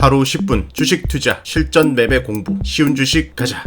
하루 10분 주식 투자 실전 매매 공부 쉬운 주식 가자.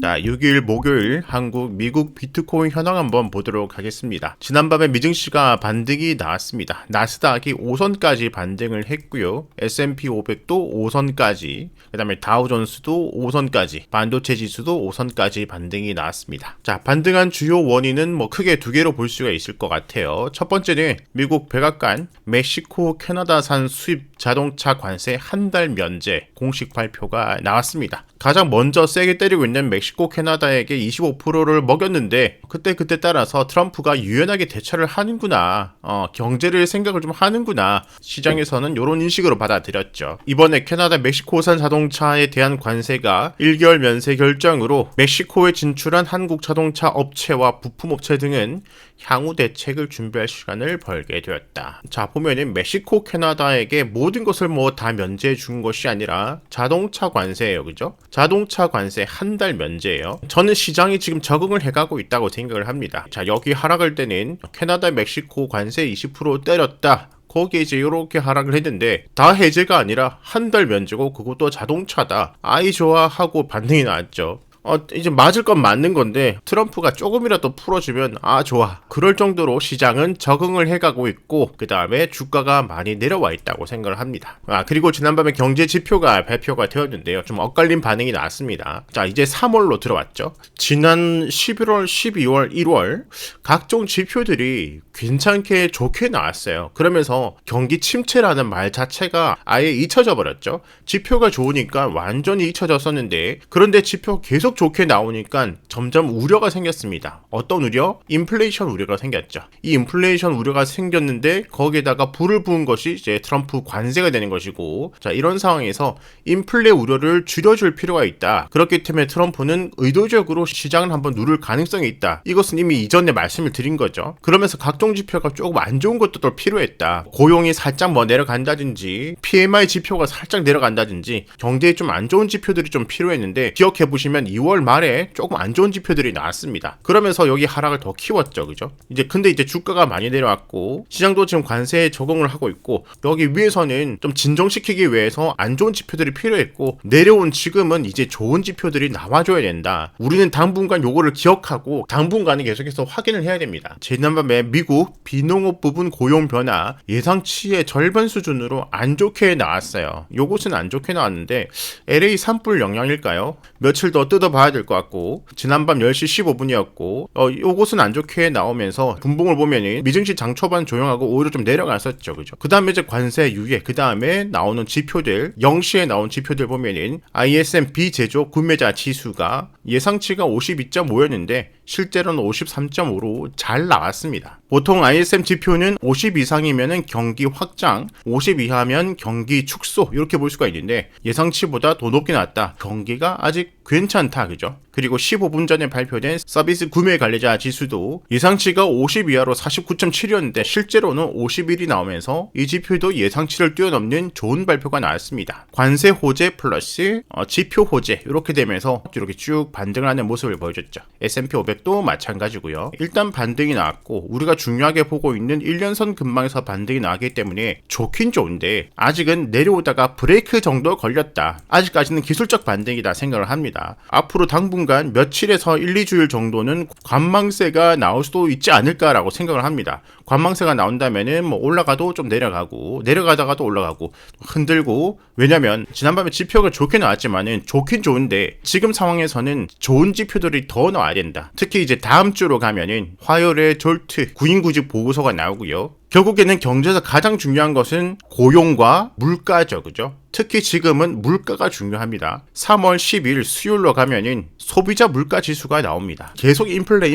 자, 6일 목요일 한국, 미국 비트코인 현황 한번 보도록 하겠습니다. 지난밤에 미증시가 반등이 나왔습니다. 나스닥이 5선까지 반등을 했고요. S&P 500도 5선까지, 그 다음에 다우존스도 5선까지, 반도체 지수도 5선까지 반등이 나왔습니다. 자, 반등한 주요 원인은 크게 두 개로 볼 수가 있을 것 같아요. 첫 번째는 미국 백악관 멕시코 캐나다산 수입 자동차 관세 한 달 면제 공식 발표가 나왔습니다. 가장 먼저 세게 때리고 있는 멕시코 캐나다에게 25%를 먹였는데 그때 따라서 트럼프가 유연하게 대처를 하는구나, 경제를 생각을 좀 하는구나, 시장에서는 이런 인식으로 받아들였죠. 이번에 캐나다 멕시코산 자동차에 대한 관세가 1개월 면세 결정으로 멕시코에 진출한 한국 자동차 업체와 부품업체 등은 향후 대책을 준비할 시간을 벌게 되었다. 자, 보면은 멕시코 캐나다에게 모든 것을 다 면제해 준 것이 아니라 자동차 관세예요, 그죠? 자동차 관세 한 달 면제예요. 저는 시장이 지금 적응을 해가고 있다고 생각을 합니다. 자, 여기 하락할 때는 캐나다 멕시코 관세 20% 때렸다, 거기에 이제 이렇게 하락을 했는데 다 해제가 아니라 한 달 면제고 그것도 자동차다, 아이 좋아 하고 반등이 나왔죠. 이제 맞을 건 맞는 건데 트럼프가 조금이라도 풀어주면 좋아, 그럴 정도로 시장은 적응을 해가고 있고 그 다음에 주가가 많이 내려와 있다고 생각을 합니다. 그리고 지난밤에 경제 지표가 발표가 되었는데요, 좀 엇갈린 반응이 나왔습니다. 자, 이제 3월로 들어왔죠. 지난 11월, 12월, 1월 각종 지표들이 괜찮게 좋게 나왔어요. 그러면서 경기 침체라는 말 자체가 아예 잊혀져 버렸죠. 지표가 좋으니까 완전히 잊혀졌었는데, 그런데 지표 계속 좋게 나오니까 점점 우려가 생겼습니다. 어떤 우려? 인플레이션 우려가 생겼죠. 이 인플레이션 우려가 생겼는데 거기에다가 불을 부은 것이 이제 트럼프 관세가 되는 것이고, 자, 이런 상황에서 인플레 우려를 줄여줄 필요가 있다. 그렇기 때문에 트럼프는 의도적으로 시장을 한번 누를 가능성이 있다. 이것은 이미 이전에 말씀을 드린 거죠. 그러면서 각종 지표가 조금 안 좋은 것도 필요했다. 고용이 살짝 내려간다든지, PMI 지표가 살짝 내려간다든지, 경제에 좀 안 좋은 지표들이 좀 필요했는데, 기억해보시면 2월 말에 조금 안 좋은 지표들이 나왔습니다. 그러면서 여기 하락을 더 키웠죠, 그죠? 근데 이제 주가가 많이 내려왔고 시장도 지금 관세에 적응을 하고 있고, 여기 위에서는 좀 진정시키기 위해서 안 좋은 지표들이 필요했고, 내려온 지금은 이제 좋은 지표들이 나와줘야 된다. 우리는 당분간 요거를 기억하고 당분간은 계속해서 확인을 해야 됩니다. 지난밤에 미국 비농업 부분 고용 변화 예상치의 절반 수준으로 안 좋게 나왔어요. 요것은 안 좋게 나왔는데 LA 산불 영향일까요? 며칠 더 뜯어봐야 될 것 같고, 지난밤 10시 15분이었고 요것은 안 좋게 나오면서 분봉을 보면은 미증시 장 초반 조용하고 오히려 좀 내려갔었죠, 그죠? 그 다음에 이제 관세 유예, 그 다음에 나오는 지표들, 0시에 나온 지표들 보면은 ISM 비제조 구매자 지수가 예상치가 52.5였는데 실제로는 53.5로 잘 나왔습니다. 보통 ISM 지표는 50 이상이면 경기 확장, 50 이하면 경기 축소, 이렇게 볼 수가 있는데 예상치보다 더 높게 나왔다. 경기가 아직 괜찮다, 그죠? 그리고 15분 전에 발표된 서비스 구매 관리자 지수도 예상치가 50 이하로 49.7이었는데 실제로는 51이 나오면서 이 지표도 예상치를 뛰어넘는 좋은 발표가 나왔습니다. 관세 호재 플러스 지표 호재, 이렇게 되면서 이렇게 쭉 반등을 하는 모습을 보여줬죠. S&P 500도 마찬가지고요. 일단 반등이 나왔고, 우리가 중요하게 보고 있는 1년선 근방에서 반등이 나왔기 때문에 좋긴 좋은데 아직은 내려오다가 브레이크 정도 걸렸다. 아직까지는 기술적 반등이다 생각을 합니다. 앞으로 당분간 며칠에서 1, 2주일 정도는 관망세가 나올 수도 있지 않을까라고 생각을 합니다. 관망세가 나온다면은 올라가도 좀 내려가고, 내려가다가도 올라가고 흔들고, 왜냐면 지난밤에 지표가 좋게 나왔지만은 좋긴 좋은데 지금 상황에서는 좋은 지표들이 더 나와야 된다. 특히 이제 다음 주로 가면은 화요일에 졸트 구인구직 보고서가 나오고요. 결국에는 경제에서 가장 중요한 것은 고용과 물가죠, 그죠? 특히 지금은 물가가 중요합니다. 3월 10일 수요일로 가면은 소비자 물가 지수가 나옵니다. 계속 인플레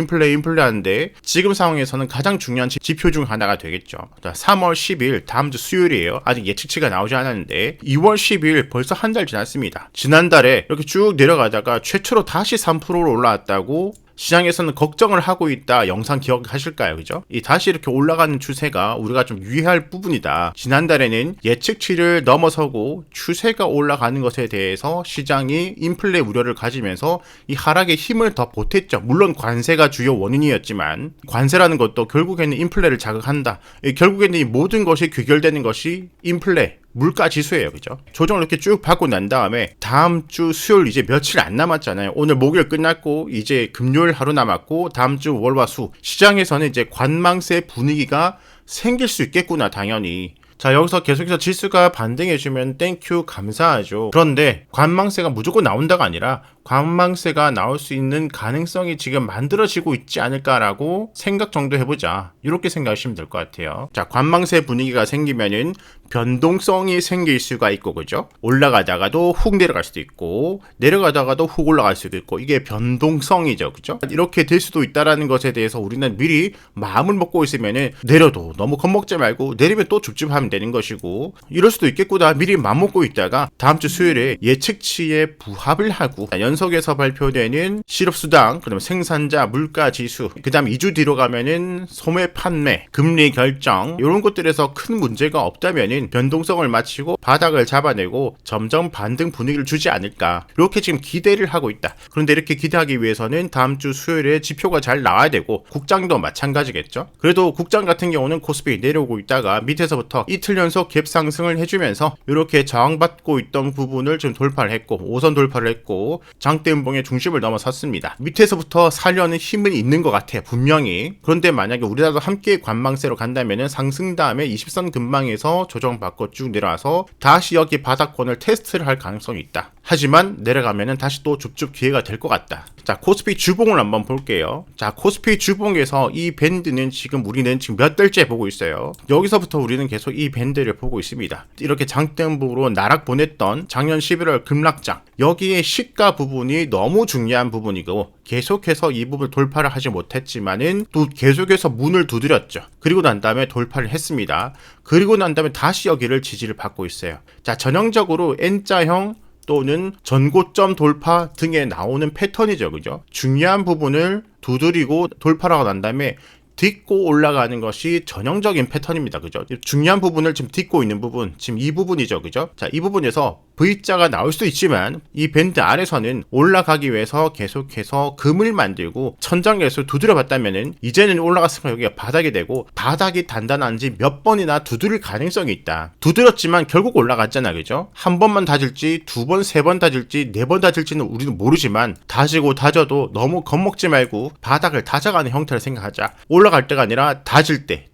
하는데 지금 상황에서는 가장 중요한 지표 중 하나가 되겠죠. 자, 3월 10일 다음 주 수요일이에요. 아직 예측치가 나오지 않았는데 2월 10일 벌써 한 달 지났습니다. 지난달에 이렇게 쭉 내려가다가 최초로 다시 3%로 올라왔다고 시장에서는 걱정을 하고 있다. 영상 기억하실까요? 그죠? 다시 이렇게 올라가는 추세가 우리가 좀 유의할 부분이다. 지난달에는 예측치를 넘어서고 추세가 올라가는 것에 대해서 시장이 인플레 우려를 가지면서 이 하락의 힘을 더 보탰죠. 물론 관세가 주요 원인이었지만 관세라는 것도 결국에는 인플레를 자극한다. 결국에는 이 모든 것이 귀결되는 것이 인플레, 물가 지수예요. 그죠? 조정을 이렇게 쭉 받고 난 다음에 다음 주 수요일 이제 며칠 안 남았잖아요. 오늘 목요일 끝났고 이제 금요일 하루 남았고 다음 주 월화수 시장에서는 이제 관망세 분위기가 생길 수 있겠구나 당연히. 자, 여기서 계속해서 지수가 반등해주면 땡큐 감사하죠. 그런데 관망세가 무조건 나온다가 아니라 관망세가 나올 수 있는 가능성이 지금 만들어지고 있지 않을까라고 생각 정도 해보자. 이렇게 생각하시면 될 것 같아요. 자, 관망세 분위기가 생기면은 변동성이 생길 수가 있고, 그죠? 올라가다가도 훅 내려갈 수도 있고, 내려가다가도 훅 올라갈 수도 있고, 이게 변동성이죠, 그죠? 이렇게 될 수도 있다라는 것에 대해서 우리는 미리 마음을 먹고 있으면은 내려도 너무 겁먹지 말고 내리면 또 줍줍하면 되는 것이고, 이럴 수도 있겠구나 미리 마음 먹고 있다가 다음 주 수요일에 예측치에 부합을 하고 연속에서 발표되는 실업수당, 그다음에 생산자 물가지수, 그다음 2주 뒤로 가면은 소매 판매, 금리 결정 이런 것들에서 큰 문제가 없다면은 변동성을 맞추고 바닥을 잡아내고 점점 반등 분위기를 주지 않을까 이렇게 지금 기대를 하고 있다. 그런데 이렇게 기대하기 위해서는 다음 주 수요일에 지표가 잘 나와야 되고 국장도 마찬가지겠죠. 그래도 국장 같은 경우는 코스피 내려오고 있다가 밑에서부터 이틀 연속 갭 상승을 해주면서 이렇게 저항받고 있던 부분을 지금 돌파를 했고 5선 돌파를 했고 장대음봉의 중심을 넘어섰습니다. 밑에서부터 살려는 힘은 있는 것 같아요. 분명히. 그런데 만약에 우리나라도 함께 관망세로 간다면 상승 다음에 20선 근방에서 조정받고 쭉 내려와서 다시 여기 바닥권을 테스트를 할 가능성이 있다. 하지만 내려가면 다시 또 줍줍 기회가 될 것 같다. 자, 코스피 주봉을 한번 볼게요. 자, 코스피 주봉에서 이 밴드는 지금 우리는 지금 몇 달째 보고 있어요. 여기서부터 우리는 계속 이 밴드를 보고 있습니다. 이렇게 장대음봉으로 나락 보냈던 작년 11월 급락장, 여기에 시가 부분이 너무 중요한 부분이고 계속해서 이 부분을 돌파를 하지 못했지만은 또 계속해서 문을 두드렸죠. 그리고 난 다음에 돌파를 했습니다. 그리고 난 다음에 다시 여기를 지지를 받고 있어요. 자, 전형적으로 N자형 또는 전고점 돌파 등에 나오는 패턴이죠. 그죠? 중요한 부분을 두드리고 돌파하고 난 다음에 딛고 올라가는 것이 전형적인 패턴입니다. 그죠? 중요한 부분을 지금 딛고 있는 부분, 지금 이 부분이죠. 그죠? 자, 이 부분에서 V자가 나올 수도 있지만 이 밴드 아래서는 올라가기 위해서 계속해서 금을 만들고 천장에서 두드려 봤다면은 이제는 올라갔으면 여기가 바닥이 되고 바닥이 단단한지 몇 번이나 두드릴 가능성이 있다. 두드렸지만 결국 올라갔잖아. 그죠? 한 번만 다질지 두 번, 세 번 다질지 네 번 다질지는 우리는 모르지만 다지고 다져도 너무 겁먹지 말고 바닥을 다져가는 형태를 생각하자. 올라갈 때가 아니라 다질 때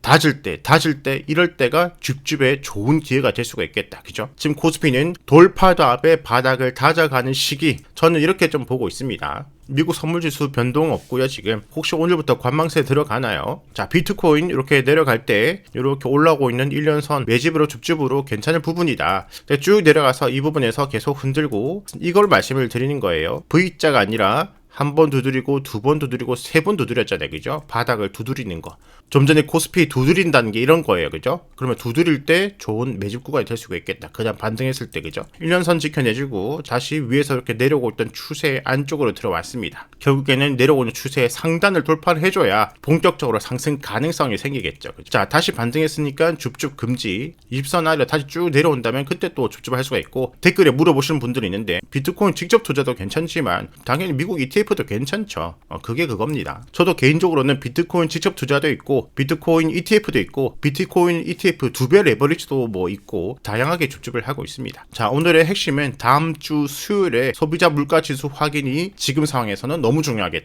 이럴 때가 줍줍의 좋은 기회가 될 수가 있겠다. 그죠? 지금 코스피는 돌파 다음에 바닥을 다져가는 시기, 저는 이렇게 좀 보고 있습니다. 미국 선물지수 변동 없고요. 지금 혹시 오늘부터 관망세 들어가나요? 자, 비트코인 이렇게 내려갈 때 이렇게 올라오고 있는 1년선 매집으로 줍줍으로 괜찮은 부분이다. 쭉 내려가서 이 부분에서 계속 흔들고 이걸 말씀을 드리는 거예요. V자가 아니라 한 번 두드리고 두 번 두드리고 세 번 두드렸잖아요. 그죠? 바닥을 두드리는 거. 좀 전에 코스피 두드린다는 게 이런 거예요. 그죠? 그러면 두드릴 때 좋은 매집 구간이 될 수가 있겠다. 그냥 반등했을 때. 그죠? 1년선 지켜내주고 다시 위에서 이렇게 내려오고 있던 추세 안쪽으로 들어왔습니다. 결국에는 내려오는 추세의 상단을 돌파를 해줘야 본격적으로 상승 가능성이 생기겠죠. 그죠? 자, 다시 반등했으니까 줍줍 금지. 20선 아래로 다시 쭉 내려온다면 그때 또 줍줍 할 수가 있고, 댓글에 물어보시는 분들이 있는데 비트코인 직접 투자도 괜찮지만 당연히 미국 ETF도 괜찮죠. 그게 그겁니다. 저도 개인적으로는 비트코인 직접 투자도 있고 비트코인 ETF도 있고 비트코인 ETF 2배 레버리지도 뭐 있고 다양하게 줍줍을 하고 있습니다. 자, 오늘의 핵심은 다음 주 수요일에 소비자 물가지수 확인이 지금 상황에서는 너무 중요하겠다.